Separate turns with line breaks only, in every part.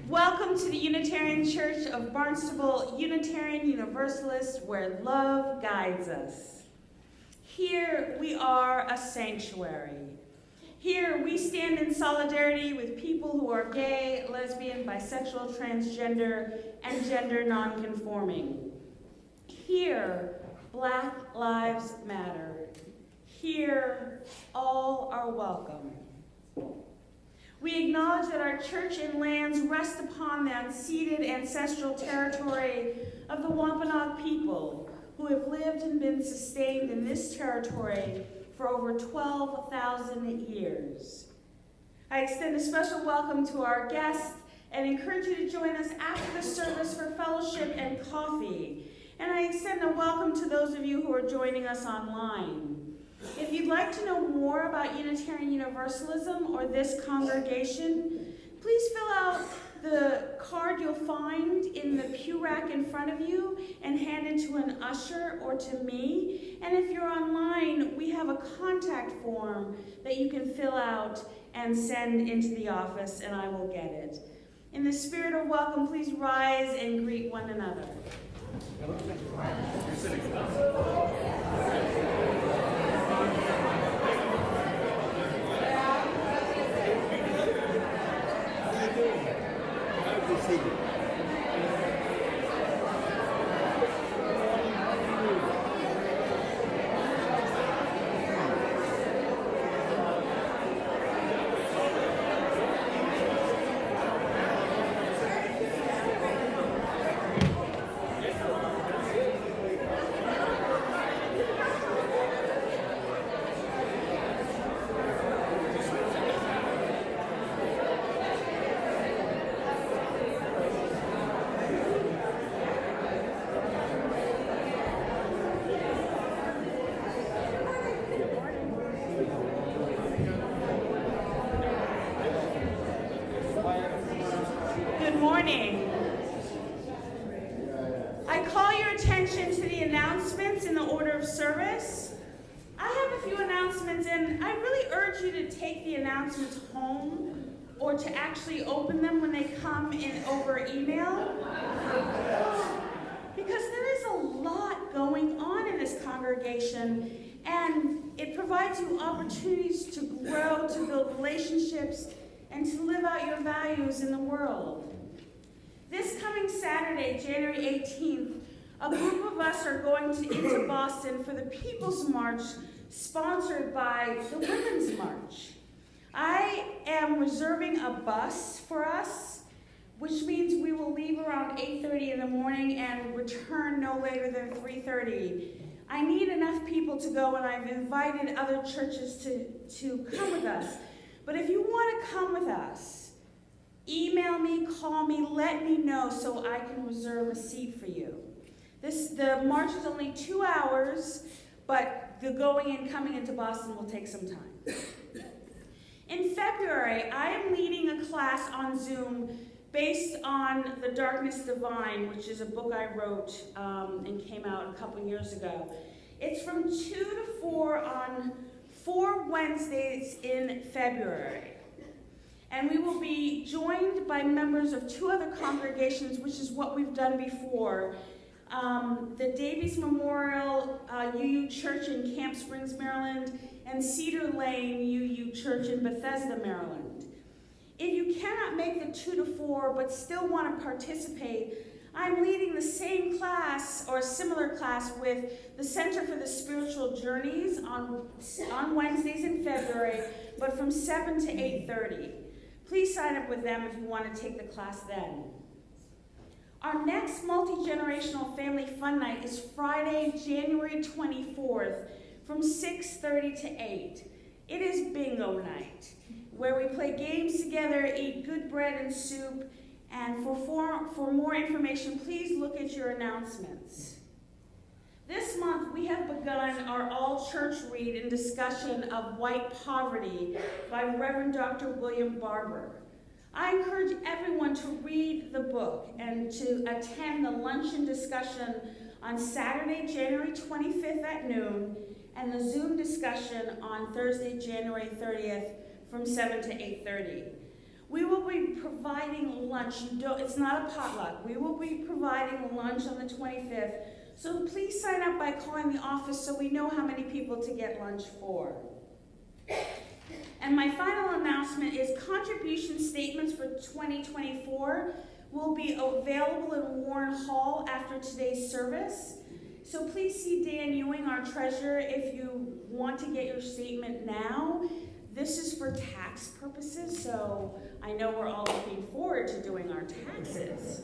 Welcome to the Unitarian Church of Barnstable, Unitarian Universalist, where love guides us. Here we are a sanctuary. Here we stand in solidarity with people who are gay, lesbian, bisexual, transgender, and gender nonconforming. Here, Black Lives Matter. Here, all are welcome. We acknowledge that our church and lands rest upon the unceded ancestral territory of the Wampanoag people who have lived and been sustained in this territory for over 12,000 years. I extend a special welcome to our guests and encourage you to join us after the service for fellowship and coffee. And I extend a welcome to those of you who are joining us online. If you'd like to know more about Unitarian Universalism or this congregation, please fill out the card you'll find in the pew rack in front of you and hand it to an usher or to me. And if you're online, we have a contact form that you can fill out and send into the office, and I will get it. In the spirit of welcome, please rise and greet one another. first service. I have a few announcements, and I really urge you to take the announcements home or to actually open them when they come in over email. Because there is a lot going on in this congregation, and it provides you opportunities to grow, to build relationships, and to live out your values in the world. This coming Saturday, January 18th, a group of us are going into Boston for the People's March, sponsored by the Women's March. I am reserving a bus for us, which means we will leave around 8:30 in the morning and return no later than 3:30. I need enough people to go, and I've invited other churches to come with us. But if you want to come with us, email me, call me, let me know so I can reserve a seat for you. The march is only 2 hours, but the going and coming into Boston will take some time. In February, I am leading a class on Zoom based on The Darkness Divine, which is a book I wrote and came out a couple years ago. It's from 2 to 4 on 4 Wednesdays in February. And we will be joined by members of 2 other congregations, which is what we've done before. The Davies Memorial UU Church in Camp Springs, Maryland, and Cedar Lane UU Church in Bethesda, Maryland. If you cannot make the 2 to 4 but still want to participate, I'm leading the same class or a similar class with the Center for the Spiritual Journeys on Wednesdays in February, but from 7 to 8:30. Please sign up with them if you want to take the class then. Our next multi-generational family fun night is Friday, January 24th from 6:30 to 8. It is bingo night, where we play games together, eat good bread and soup, and for more information, please look at your announcements. This month, we have begun our all-church read and discussion of White Poverty by Reverend Dr. William Barber. I encourage everyone to read the book and to attend the luncheon discussion on Saturday, January 25th at noon, and the Zoom discussion on Thursday, January 30th from 7 to 8:30. We will be providing lunch. It's not a potluck. We will be providing lunch on the 25th. So please sign up by calling the office so we know how many people to get lunch for. And my final announcement is contribution statements for 2024 will be available in Warren Hall after today's service. So please see Dan Ewing, our treasurer, if you want to get your statement now. This is for tax purposes, so I know we're all looking forward to doing our taxes.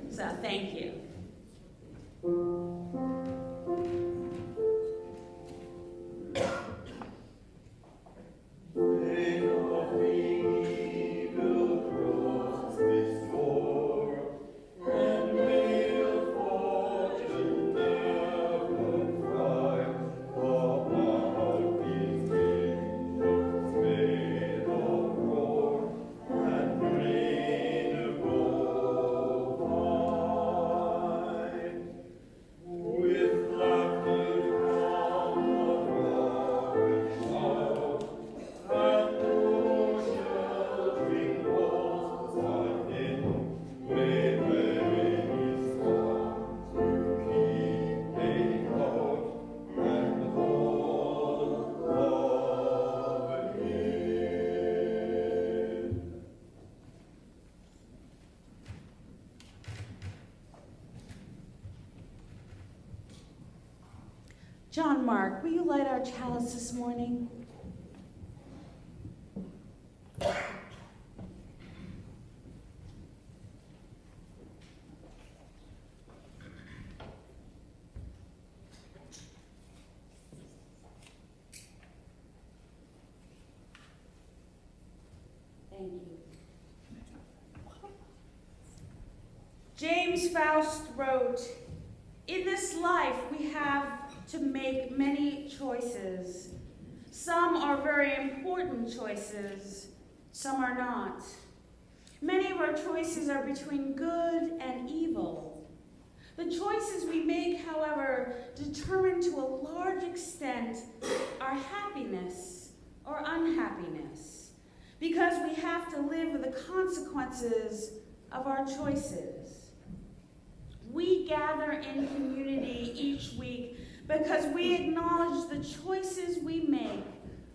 So thank you. John Mark, will you light our chalice this morning? Thank you. James Faust wrote, "In this life we have to make many choices. Some are very important choices, some are not. Many of our choices are between good and evil. The choices we make, however, determine to a large extent our happiness or unhappiness, because we have to live with the consequences of our choices. We gather in community each week because we acknowledge the choices we make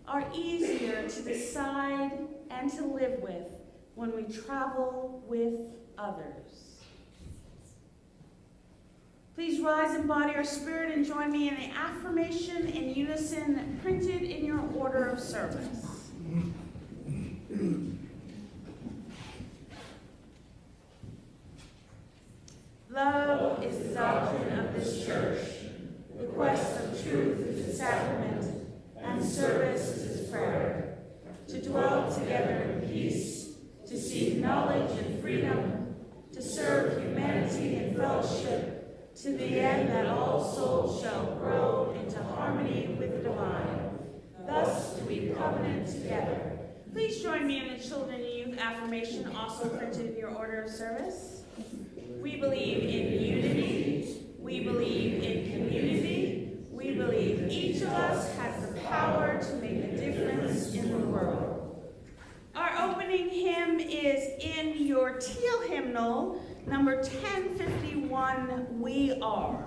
are easier to decide and to live with when we travel with others. Please rise in body or spirit and join me in the affirmation in unison printed in your order of service. Love is the doctrine of this church. The quest of truth is its sacrament, and service is its prayer. To dwell together in peace, to seek knowledge and freedom, to serve humanity in fellowship, to the end that all souls shall grow into harmony with the divine. Thus do we covenant together. Please join me in the children and youth affirmation, also printed in your order of service. We believe in unity. We believe in community. We believe each of us has the power to make a difference in the world. Our opening hymn is in your teal hymnal, number 1051, We Are.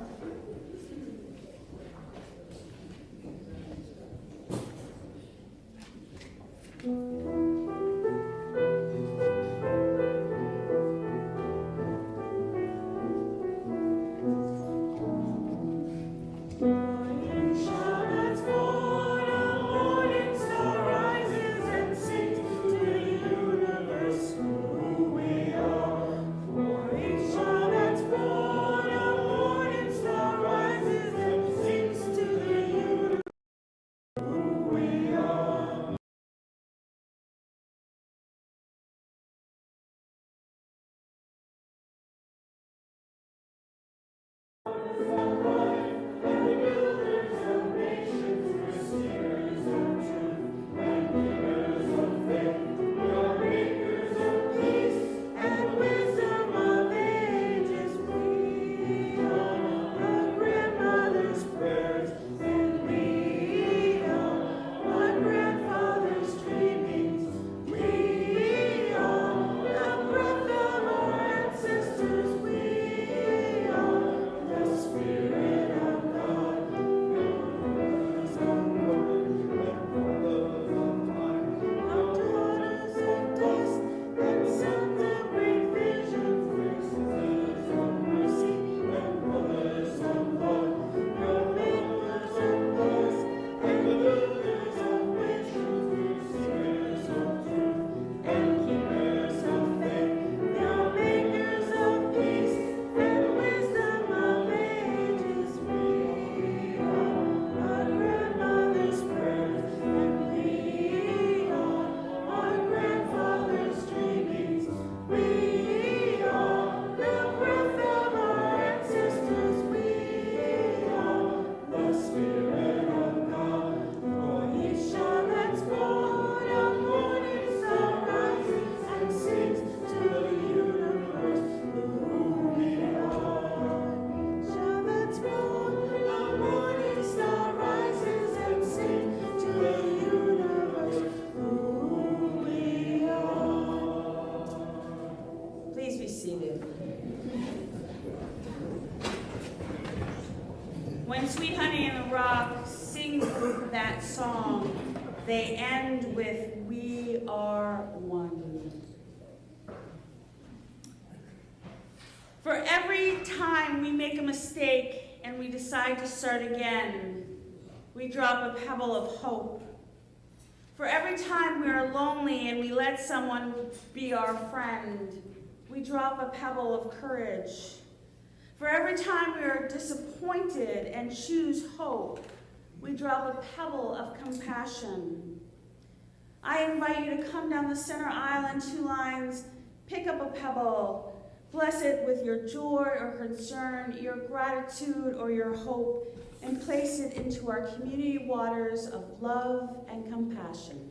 When Sweet Honey in the Rock sings that song, they end with, "We are one." For every time we make a mistake and we decide to start again, we drop a pebble of hope. For every time we are lonely and we let someone be our friend, we drop a pebble of courage. For every time we are disappointed and choose hope, we drop a pebble of compassion. I invite you to come down the center aisle in 2 lines, pick up a pebble, bless it with your joy or concern, your gratitude or your hope, and place it into our community waters of love and compassion.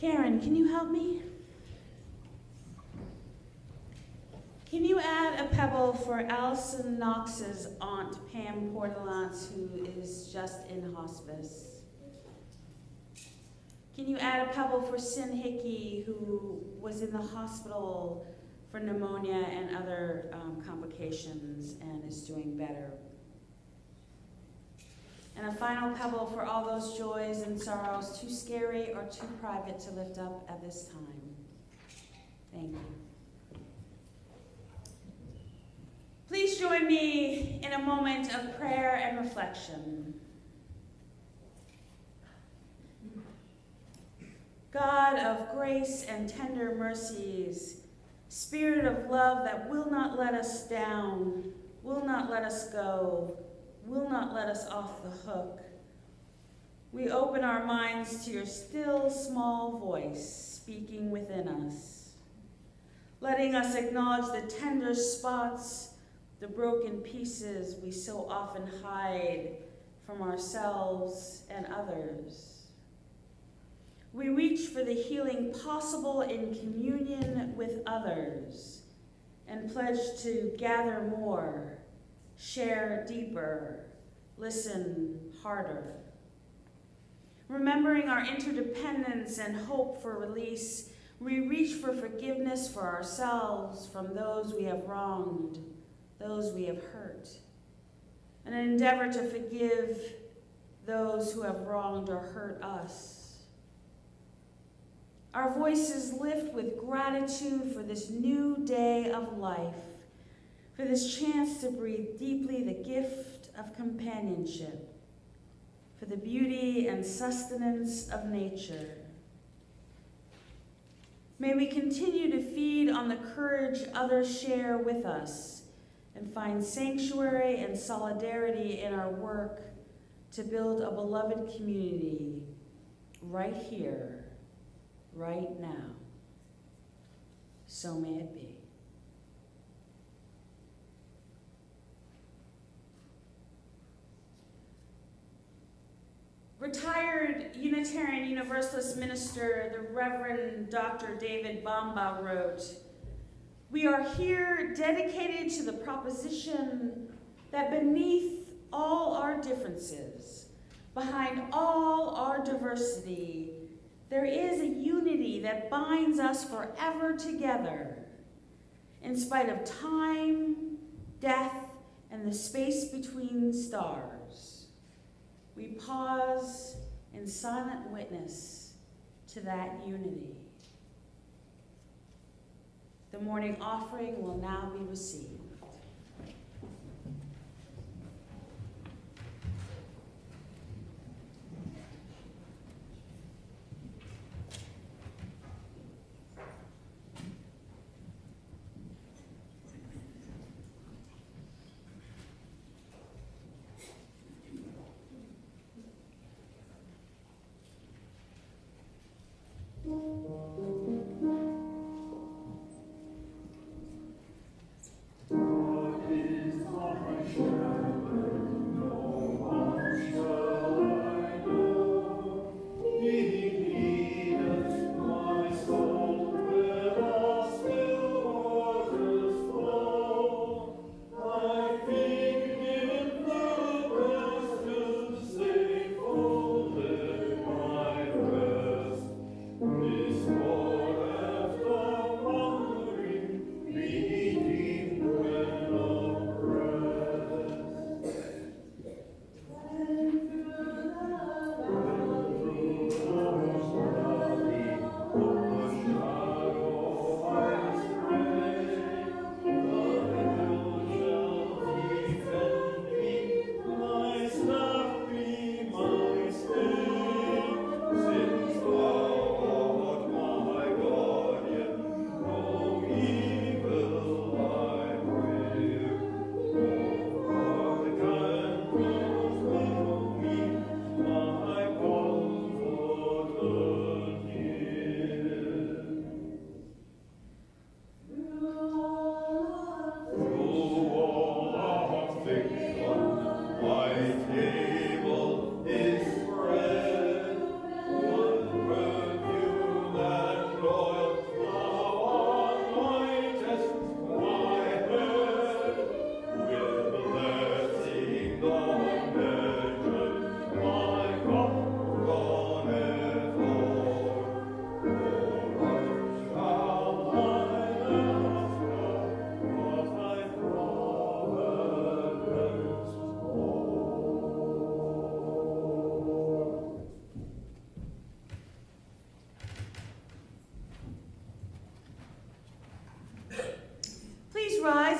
Karen, can you help me? Can you add a pebble for Allison Knox's aunt, Pam Portelance, who is just in hospice? Can you add a pebble for Sin Hickey, who was in the hospital for pneumonia and other complications and is doing better? And a final pebble for all those joys and sorrows too scary or too private to lift up at this time. Thank you. Please join me in a moment of prayer and reflection. God of grace and tender mercies, Spirit of love that will not let us down, will not let us go, will not let us off the hook. We open our minds to your still small voice speaking within us, letting us acknowledge the tender spots, the broken pieces we so often hide from ourselves and others. We reach for the healing possible in communion with others and pledge to gather more, share deeper, listen harder. Remembering our interdependence and hope for release, we reach for forgiveness for ourselves from those we have wronged, those we have hurt. An endeavor to forgive those who have wronged or hurt us. Our voices lift with gratitude for this new day of life, for this chance to breathe deeply the gift of companionship, for the beauty and sustenance of nature. May we continue to feed on the courage others share with us and find sanctuary and solidarity in our work to build a beloved community right here, right now. So may it be. Retired Unitarian Universalist minister, the Reverend Dr. David Bamba wrote, "We are here dedicated to the proposition that beneath all our differences, behind all our diversity, there is a unity that binds us forever together. In spite of time, death, and the space between stars, we pause in silent witness to that unity." The morning offering will now be received.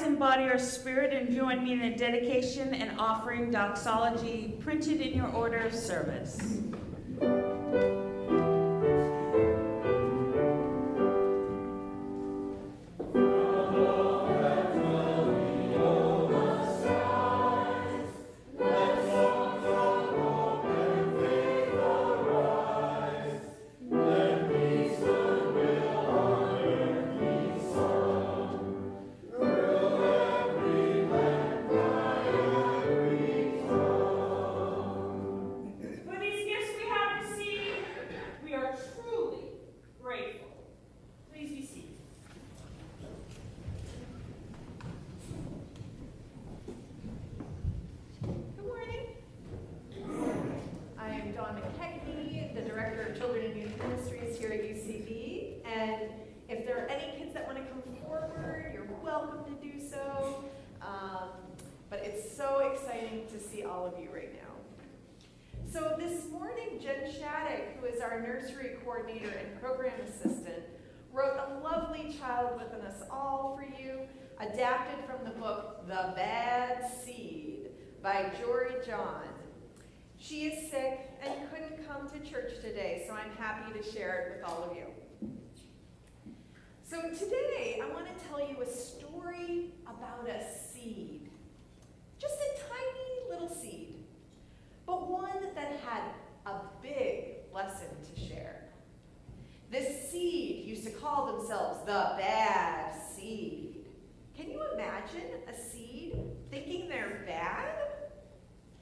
Embody our spirit and join me in the dedication and offering doxology printed in your order of service.
So this morning, Jen Shattuck, who is our nursery coordinator and program assistant, wrote a lovely child within us all for you, adapted from the book The Bad Seed by Jory John. She is sick and couldn't come to church today, so I'm happy to share it with all of you. So today, I want to tell you a story about a seed. Just a tiny little seed, but one that had a big lesson to share. This seed used to call themselves the bad seed. Can you imagine a seed thinking they're bad?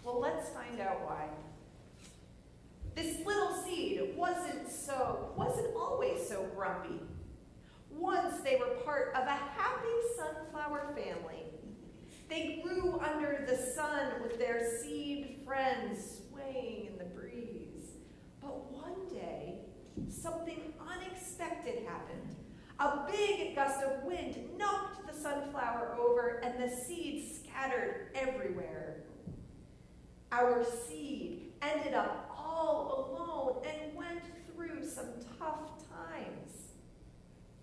Well, let's find out why. This little seed wasn't always so grumpy. Once they were part of a happy sunflower family. They grew under the sun with their seed friends swaying in the breeze. But one day, something unexpected happened. A big gust of wind knocked the sunflower over and the seeds scattered everywhere. Our seed ended up all alone and went through some tough times,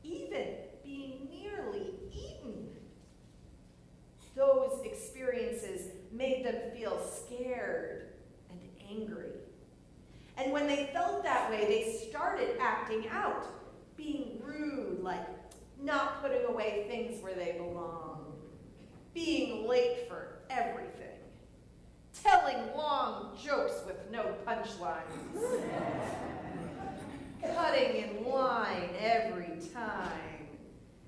even being nearly eaten. Those experiences made them feel scared and angry. And when they felt that way, they started acting out, being rude, like not putting away things where they belong, being late for everything, telling long jokes with no punchlines, cutting in line every time,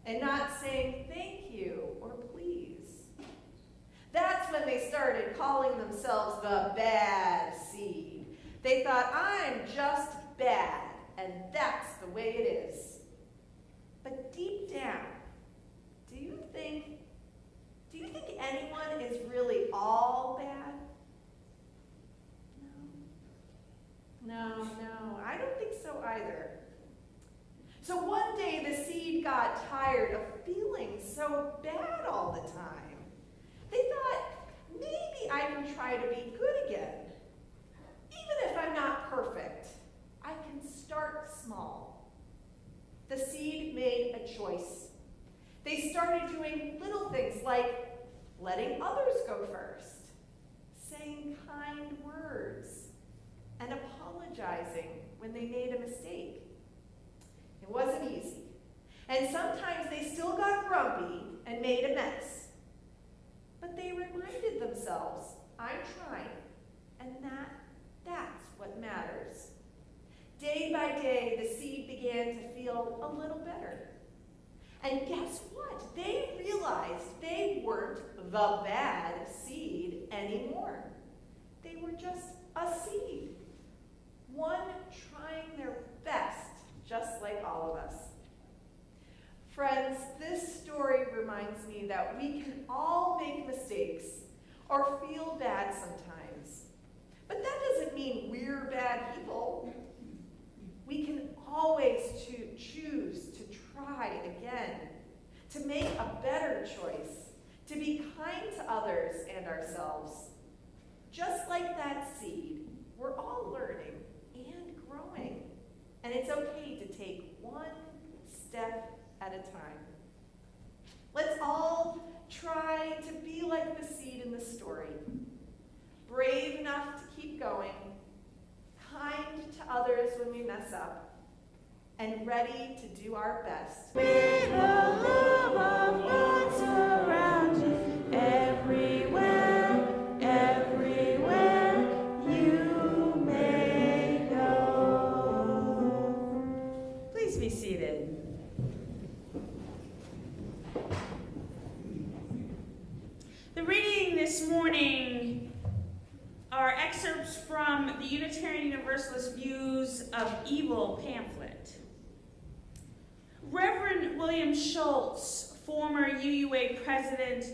and not saying thank you or please. That's when they started calling themselves the bad seed. They thought, I'm just bad, and that's the way it is. But deep down, do you think anyone is really all bad? No, I don't think so either. So one day the seed got tired of feeling so bad all the time. They thought, maybe I can try to be good again. Even if I'm not perfect, I can start small. The seed made a choice. They started doing little things like letting others go first, saying kind words, and apologizing when they made a mistake. It wasn't easy. And sometimes they still got grumpy and made a mess. But they reminded themselves, I'm trying, and that's what matters. Day by day, the seed began to feel a little better. And guess what? They realized they weren't the bad seed anymore. They were just a seed. One trying their best, just like all of us. Friends, this story reminds me that we can all make mistakes or feel bad sometimes. But that doesn't mean we're bad people. We can always choose to try again, to make a better choice, to be kind to others and ourselves. Just like that seed, we're all learning and growing. And it's okay to take one step at a time. Let's all try to be like the seed in the story. Brave enough to keep going, kind to others when we mess up, and ready to do our best.
May the love of God surround you everywhere, everywhere you may go. Please be seated. The reading this morning are excerpts from the Unitarian Universalist Views of Evil pamphlet. Reverend William Schultz, former UUA president,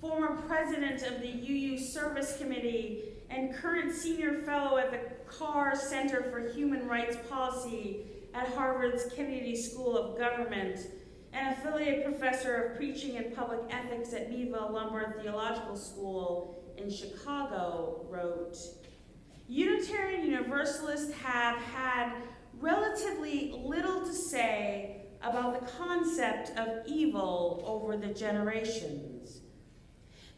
former president of the UU Service Committee, and current senior fellow at the Carr Center for Human Rights Policy at Harvard's Kennedy School of Government, and affiliate professor of preaching and public ethics at Neva Lombard Theological School in Chicago, wrote, Unitarian Universalists have had relatively little to say about the concept of evil over the generations.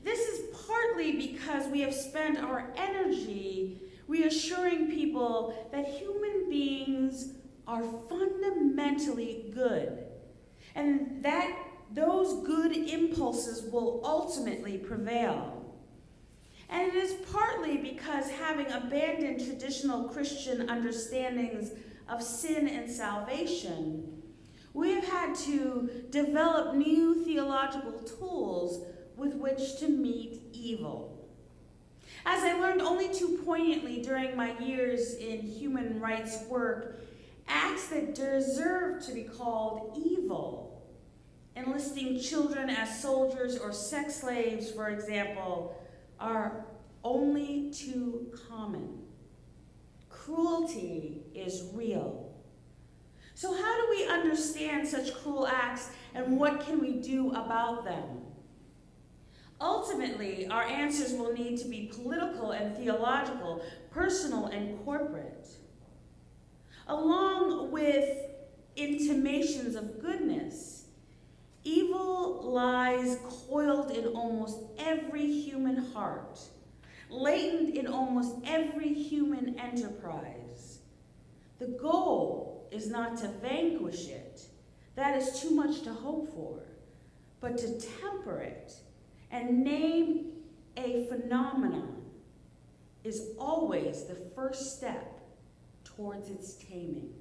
This is partly because we have spent our energy reassuring people that human beings are fundamentally good, and that those good impulses will ultimately prevail. And it is partly because, having abandoned traditional Christian understandings of sin and salvation, we have had to develop new theological tools with which to meet evil. As I learned only too poignantly during my years in human rights work, acts that deserve to be called evil, enlisting children as soldiers or sex slaves, for example, are only too common. Cruelty is real. So how do we understand such cruel acts, and what can we do about them? Ultimately, our answers will need to be political and theological, personal and corporate. Along with intimations of goodness, evil lies coiled in almost every human heart, latent in almost every human enterprise. The goal is not to vanquish it. That is too much to hope for, but to temper it and name a phenomenon is always the first step towards its taming.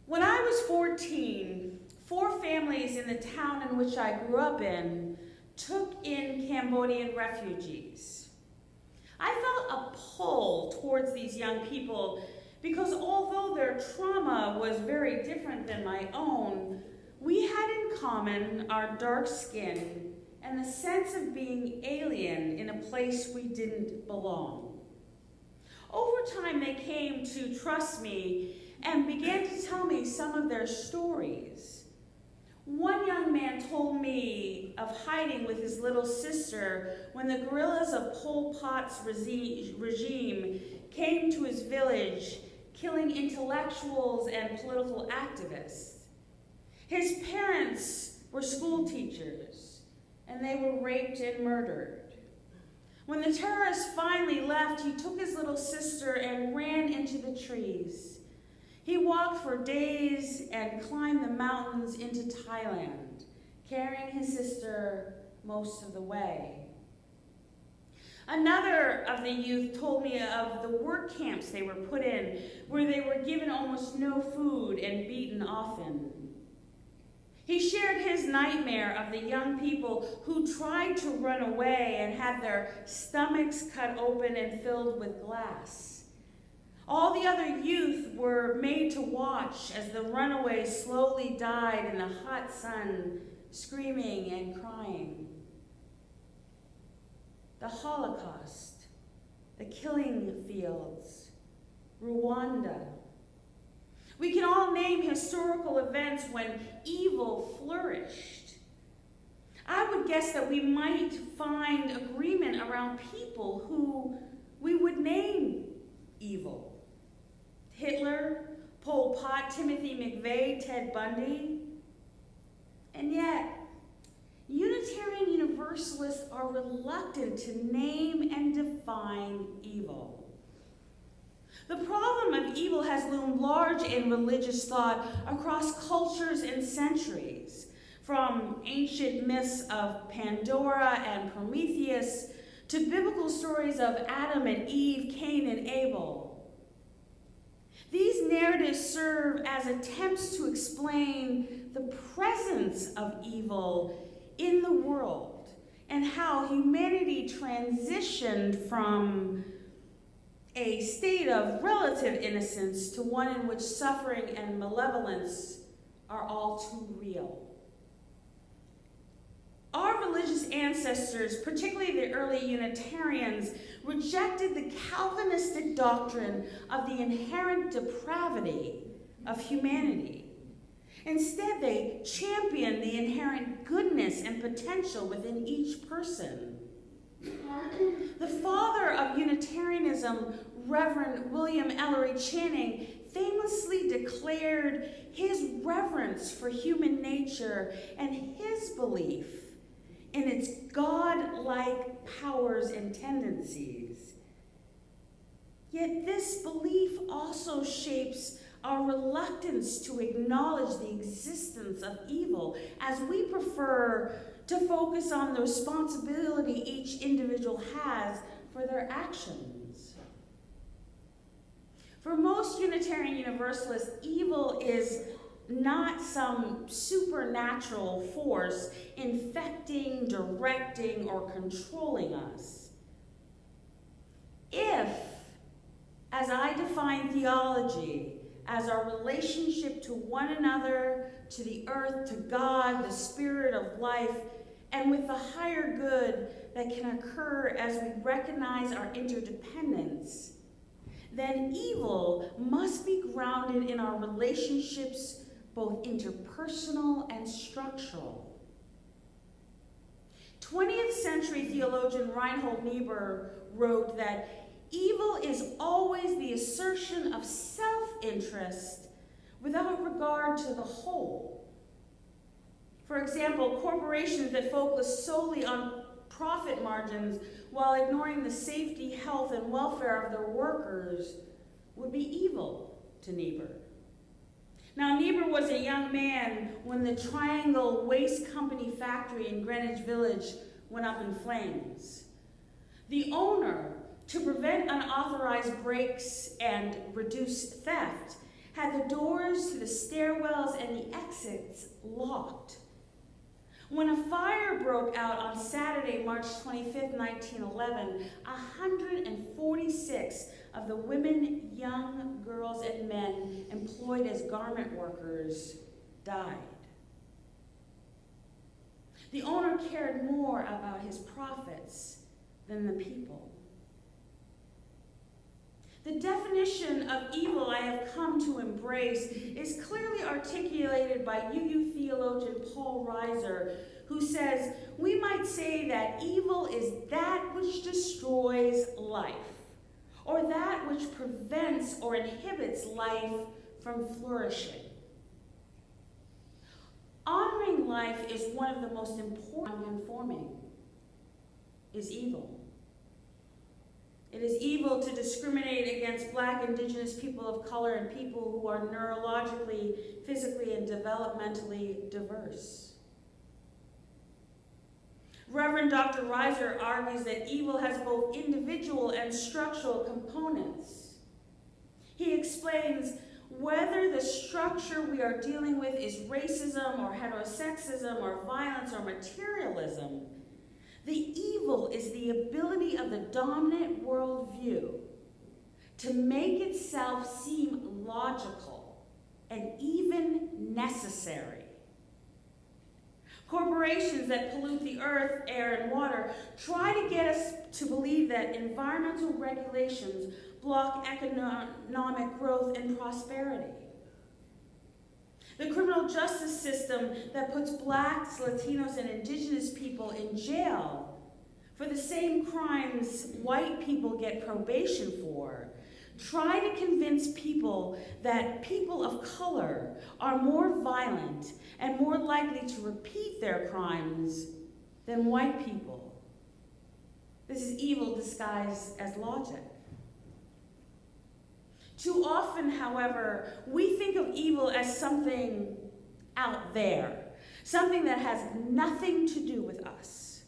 When I was 14, 4 families in the town in which I grew up in took in Cambodian refugees. I felt a pull towards these young people because although their trauma was very different than my own, we had in common our dark skin and the sense of being alien in a place we didn't belong. Over time, they came to trust me and began to tell me some of their stories. One young man told me of hiding with his little sister when the guerrillas of Pol Pot's regime came to his village, killing intellectuals and political activists. His parents were school teachers, and they were raped and murdered. When the terrorists finally left, he took his little sister and ran into the trees. He walked for days and climbed the mountains into Thailand, carrying his sister most of the way. Another of the youth told me of the work camps they were put in, where they were given almost no food and beaten often. He shared his nightmare of the young people who tried to run away and had their stomachs cut open and filled with glass. All the other youth were made to watch as the runaways slowly died in the hot sun, screaming and crying. The Holocaust, the killing fields, Rwanda. We can all name historical events when evil flourished. I would guess that we might find agreement around people who we would name evil. Hitler, Pol Pot, Timothy McVeigh, Ted Bundy. And yet, Unitarian Universalists are reluctant to name and define evil. The problem of evil has loomed large in religious thought across cultures and centuries, from ancient myths of Pandora and Prometheus to biblical stories of Adam and Eve, Cain and Abel. These narratives serve as attempts to explain the presence of evil in the world and how humanity transitioned from a state of relative innocence to one in which suffering and malevolence are all too real. Our religious ancestors, particularly the early Unitarians, rejected the Calvinistic doctrine of the inherent depravity of humanity. Instead, they championed the inherent goodness and potential within each person. The father of Unitarianism, Reverend William Ellery Channing, famously declared his reverence for human nature and his belief in its God-like powers and tendencies. Yet this belief also shapes our reluctance to acknowledge the existence of evil, as we prefer to focus on the responsibility each individual has for their actions. For most Unitarian Universalists, evil is not some supernatural force infecting, directing, or controlling us. If, as I define theology, as our relationship to one another, to the earth, to God, the spirit of life, and with the higher good that can occur as we recognize our interdependence, then evil must be grounded in our relationships, both interpersonal and structural. 20th century theologian Reinhold Niebuhr wrote that evil is always the assertion of self-interest without regard to the whole. For example, corporations that focus solely on profit margins while ignoring the safety, health, and welfare of their workers would be evil to Niebuhr. Now, Niebuhr was a young man when the Triangle Waste Company factory in Greenwich Village went up in flames. The owner, to prevent unauthorized breaks and reduce theft, had the doors to the stairwells and the exits locked. When a fire broke out on Saturday, March 25, 1911, 146 of the women, young girls, and men employed as garment workers died. The owner cared more about his profits than the people. The definition of evil I have come to embrace is clearly articulated by UU theologian Paul Reiser, who says, we might say that evil is that which destroys life, or that which prevents or inhibits life from flourishing. Honoring life is one of the most important conforming is evil. It is evil to discriminate against Black, Indigenous, people of color, and people who are neurologically, physically, and developmentally diverse. Reverend Dr. Reiser argues that evil has both individual and structural components. He explains whether the structure we are dealing with is racism or heterosexism or violence or materialism, the evil is the ability of the dominant worldview to make itself seem logical and even necessary. Corporations that pollute the earth, air, and water try to get us to believe that environmental regulations block economic growth and prosperity. justice system that puts blacks, Latinos, and indigenous people in jail for the same crimes white people get probation for. Try to convince people that people of color are more violent and more likely to repeat their crimes than white people. This is evil disguised as logic. Too often, however, we think of evil as something out there, something that has nothing to do with us.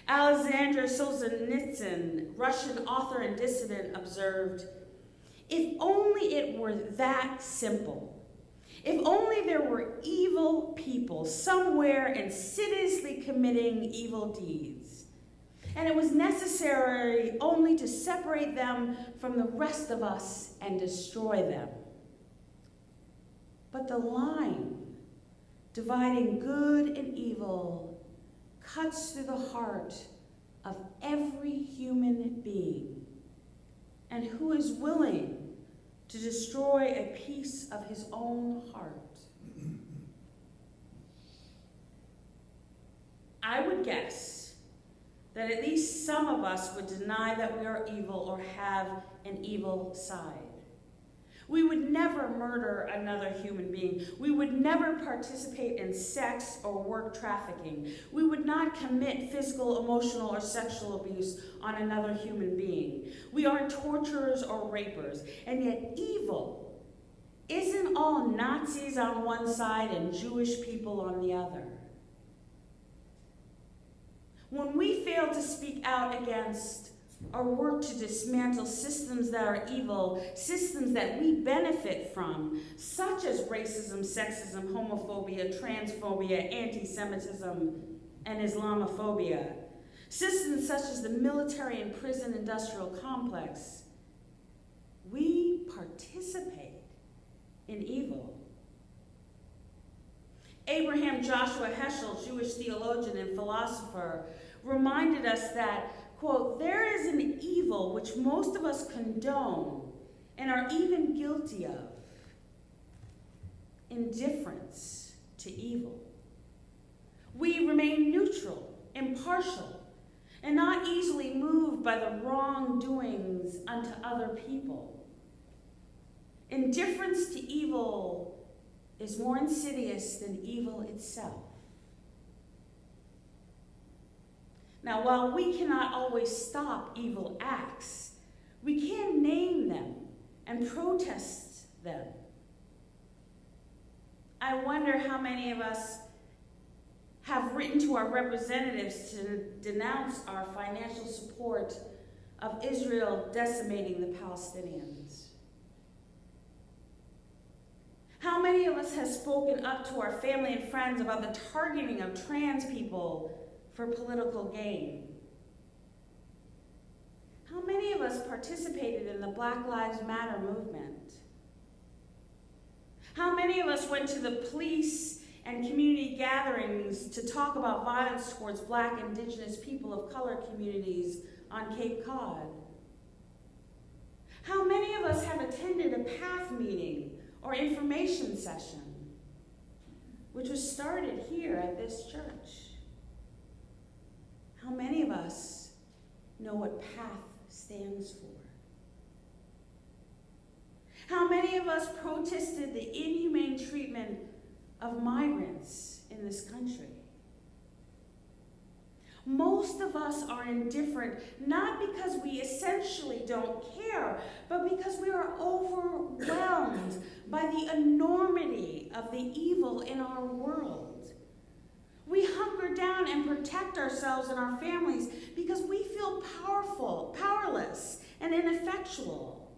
Alexander Solzhenitsyn, Russian author and dissident, observed, "If only it were that simple. If only there were evil people somewhere insidiously committing evil deeds, and it was necessary only to separate them from the rest of us and destroy them. But the line dividing good and evil cuts through the heart of every human being, and who is willing to destroy a piece of his own heart?" I would guess that at least some of us would deny that we are evil or have an evil side. We would never murder another human being. We would never participate in sex or work trafficking. We would not commit physical, emotional, or sexual abuse on another human being. We aren't torturers or rapers. And yet evil isn't all Nazis on one side and Jewish people on the other. When we fail to speak out against or work to dismantle systems that are evil, systems that we benefit from, such as racism, sexism, homophobia, transphobia, anti-Semitism, and Islamophobia, systems such as the military and prison industrial complex, we participate in evil. Abraham Joshua Heschel, Jewish theologian and philosopher, reminded us that, quote, "There is an evil which most of us condone and are even guilty of: indifference to evil. We remain neutral, impartial, and not easily moved by the wrongdoings unto other people. Indifference to evil is more insidious than evil itself." Now, while we cannot always stop evil acts, we can name them and protest them. I wonder how many of us have written to our representatives to denounce our financial support of Israel decimating the Palestinians. How many of us have spoken up to our family and friends about the targeting of trans people for political gain? How many of us participated in the Black Lives Matter movement? How many of us went to the police and community gatherings to talk about violence towards Black, Indigenous, people of color communities on Cape Cod? How many of us have attended a PATH meeting or information session, which was started here at this church? How many of us know what PATH stands for? How many of us protested the inhumane treatment of migrants in this country? Most of us are indifferent, not because we essentially don't care, but because we are overwhelmed by the enormity of the evil in our world. We hunker down and protect ourselves and our families because we feel powerless, and ineffectual.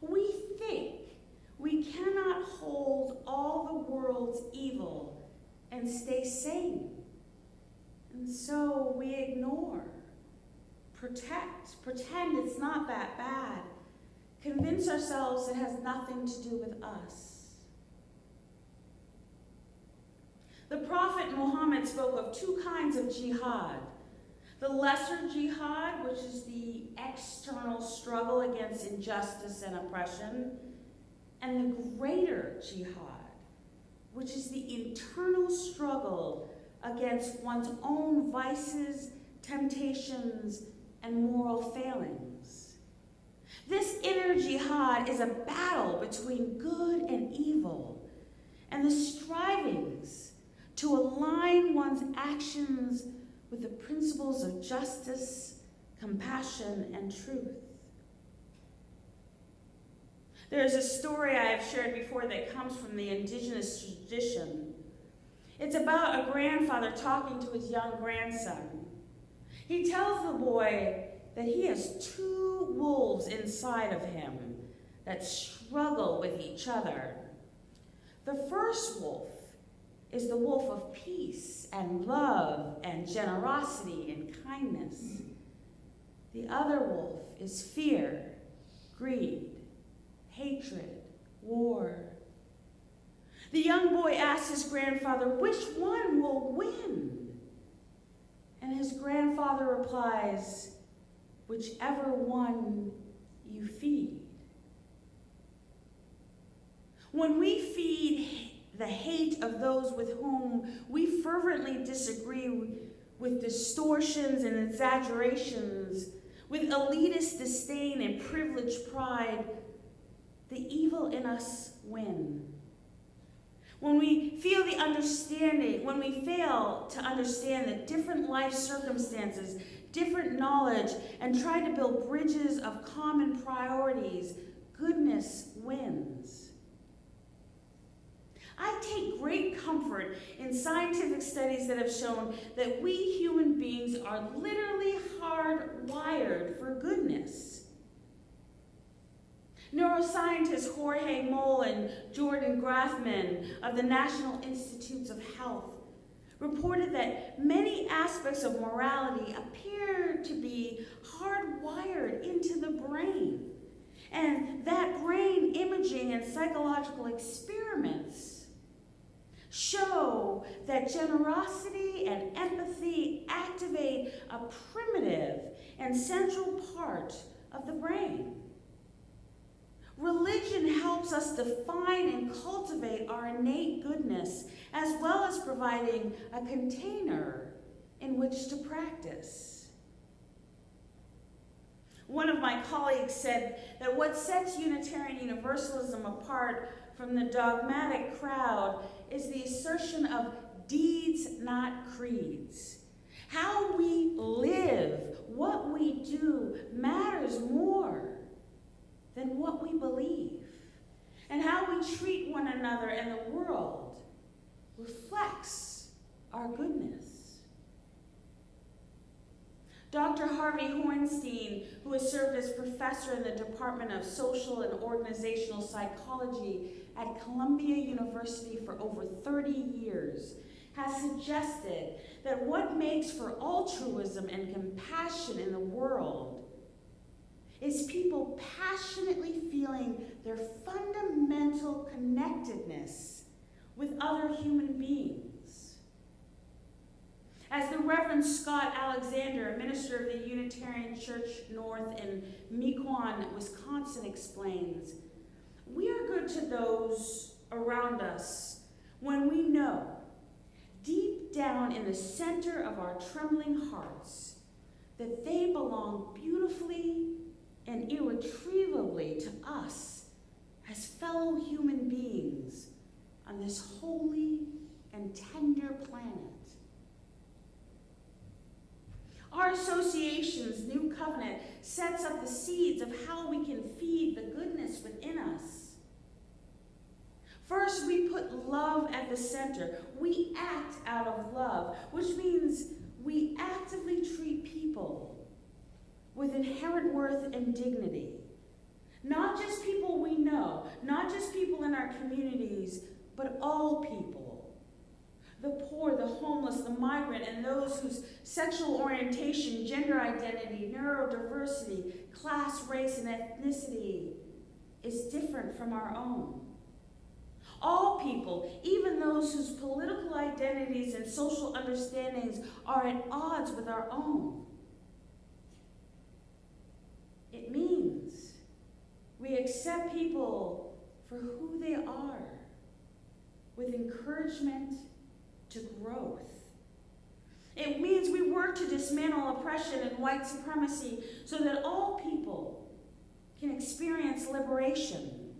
We think we cannot hold all the world's evil and stay sane. And so we ignore, protect, pretend it's not that bad, convince ourselves it has nothing to do with us. The Prophet Muhammad spoke of two kinds of jihad. The lesser jihad, which is the external struggle against injustice and oppression, and the greater jihad, which is the internal struggle against one's own vices, temptations, and moral failings. This inner jihad is a battle between good and evil, and the strivings to align one's actions with the principles of justice, compassion, and truth. There's a story I have shared before that comes from the indigenous tradition. It's about a grandfather talking to his young grandson. He tells the boy that he has two wolves inside of him that struggle with each other. The first wolf is the wolf of peace and love and generosity and kindness. The other wolf is fear, greed, hatred, war. The young boy asks his grandfather, which one will win? And his grandfather replies, whichever one you feed. When we feed the hate of those with whom we fervently disagree, with distortions and exaggerations, with elitist disdain and privileged pride, the evil in us win. When we feel the understanding, when we fail to understand that different life circumstances, different knowledge, and try to build bridges of common priorities, goodness wins. I take great comfort in scientific studies that have shown that we human beings are literally hardwired for goodness. Neuroscientists Jorge Moll and Jordan Grafman of the National Institutes of Health reported that many aspects of morality appear to be hardwired into the brain, and that brain imaging and psychological experiments show that generosity and empathy activate a primitive and central part of the brain. Religion helps us define and cultivate our innate goodness, as well as providing a container in which to practice. One of my colleagues said that what sets Unitarian Universalism apart from the dogmatic crowd is the assertion of deeds, not creeds. How we live, what we do, matters more than what we believe. And how we treat one another and the world reflects our goodness. Dr. Harvey Hohenstein, who has served as professor in the Department of Social and Organizational Psychology at Columbia University for over 30 years, has suggested that what makes for altruism and compassion in the world is people passionately feeling their fundamental connectedness with other human beings. As the Reverend Scott Alexander, a minister of the Unitarian Church North in Mequon, Wisconsin, explains, we are good to those around us when we know, deep down in the center of our trembling hearts, that they belong beautifully and irretrievably to us as fellow human beings on this holy and tender planet. Our association's new covenant sets up the seeds of how we can feed the goodness within us. First, we put love at the center. We act out of love, which means we actively treat people with inherent worth and dignity. Not just people we know, not just people in our communities, but all people. The poor, the homeless, the migrant, and those whose sexual orientation, gender identity, neurodiversity, class, race, and ethnicity is different from our own. All people, even those whose political identities and social understandings are at odds with our own. It means we accept people for who they are, with encouragement to growth. It means we work to dismantle oppression and white supremacy so that all people can experience liberation.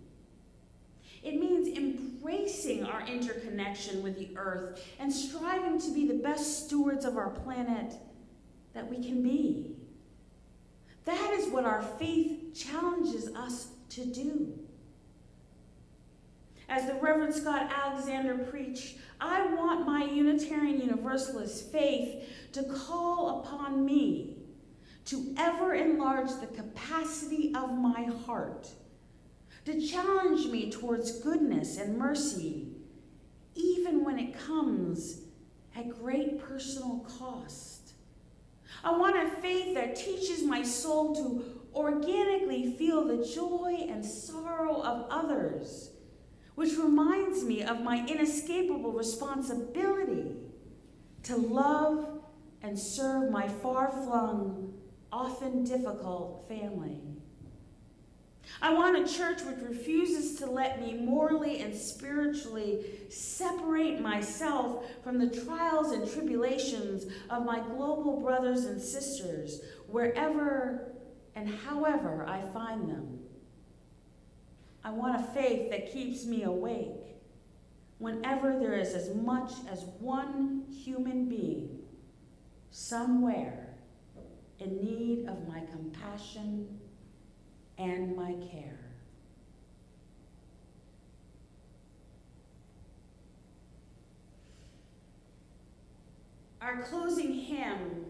It means embracing our interconnection with the earth and striving to be the best stewards of our planet that we can be. That is what our faith challenges us to do. As the Reverend Scott Alexander preached, I want my Unitarian Universalist faith to call upon me to ever enlarge the capacity of my heart, to challenge me towards goodness and mercy, even when it comes at great personal cost. I want a faith that teaches my soul to organically feel the joy and sorrow of others, which reminds me of my inescapable responsibility to love and serve my far-flung, often difficult family. I want a church which refuses to let me morally and spiritually separate myself from the trials and tribulations of my global brothers and sisters, wherever and however I find them. I want a faith that keeps me awake whenever there is as much as one human being somewhere in need of my compassion and my care. Our closing hymn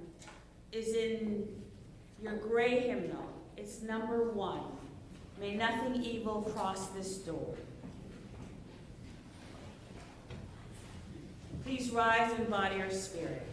is in your gray hymnal. It's number 1. May nothing evil cross this door. Please rise in body or spirit.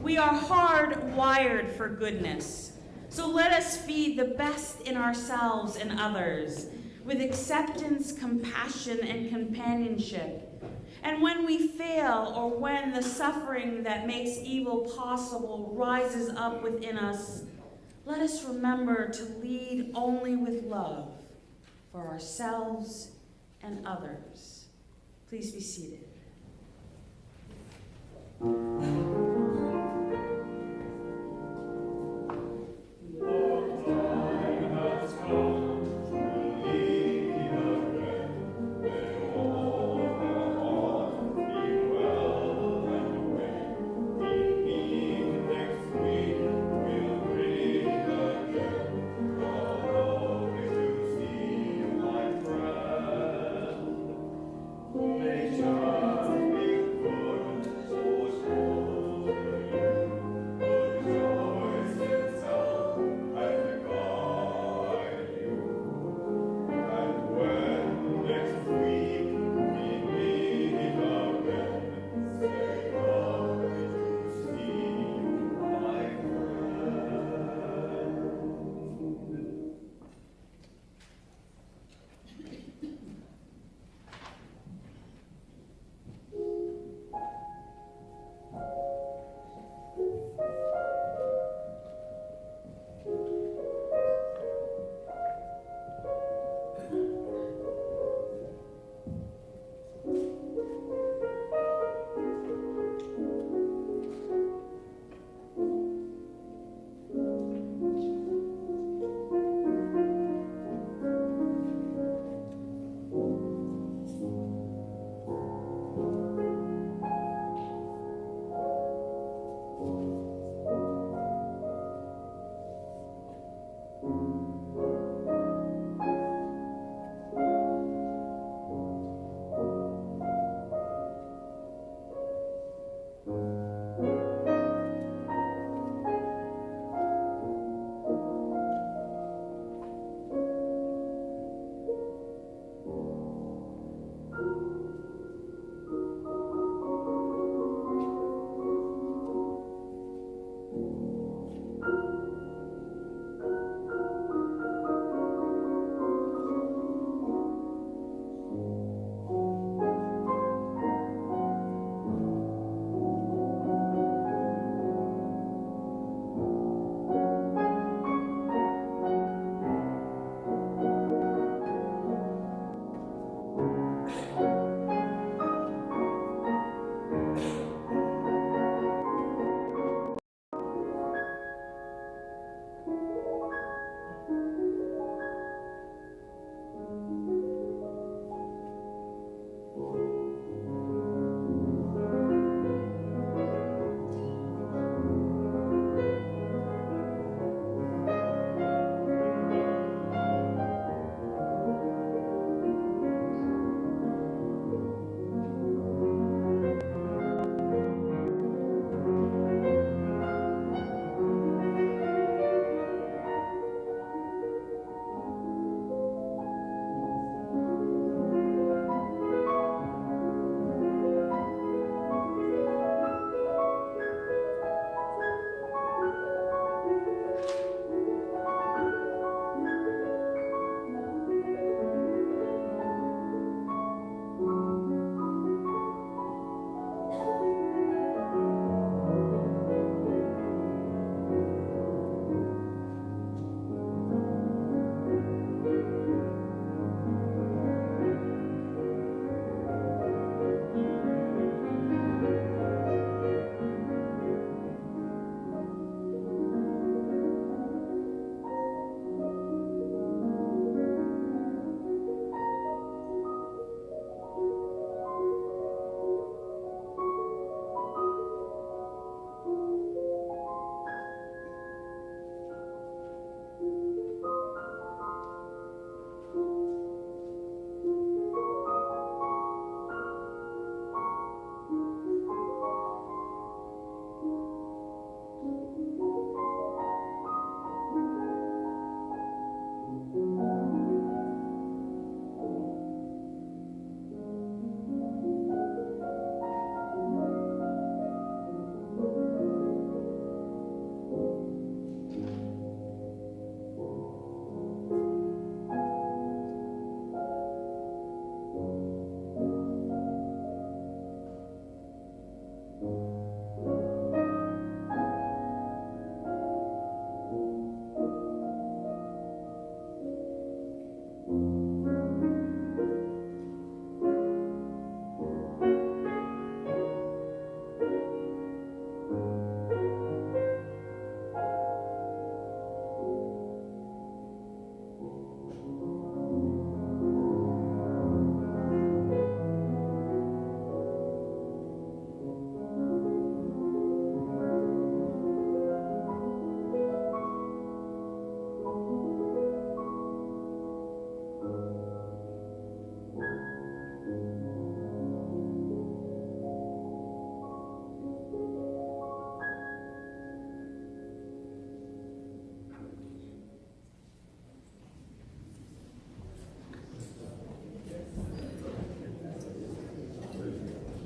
We are hardwired for goodness, so let us feed the best in ourselves and others with acceptance, compassion, and companionship. And when we fail, or when the suffering that makes evil possible rises up within us, let us remember to lead only with love for ourselves and others. Please be seated.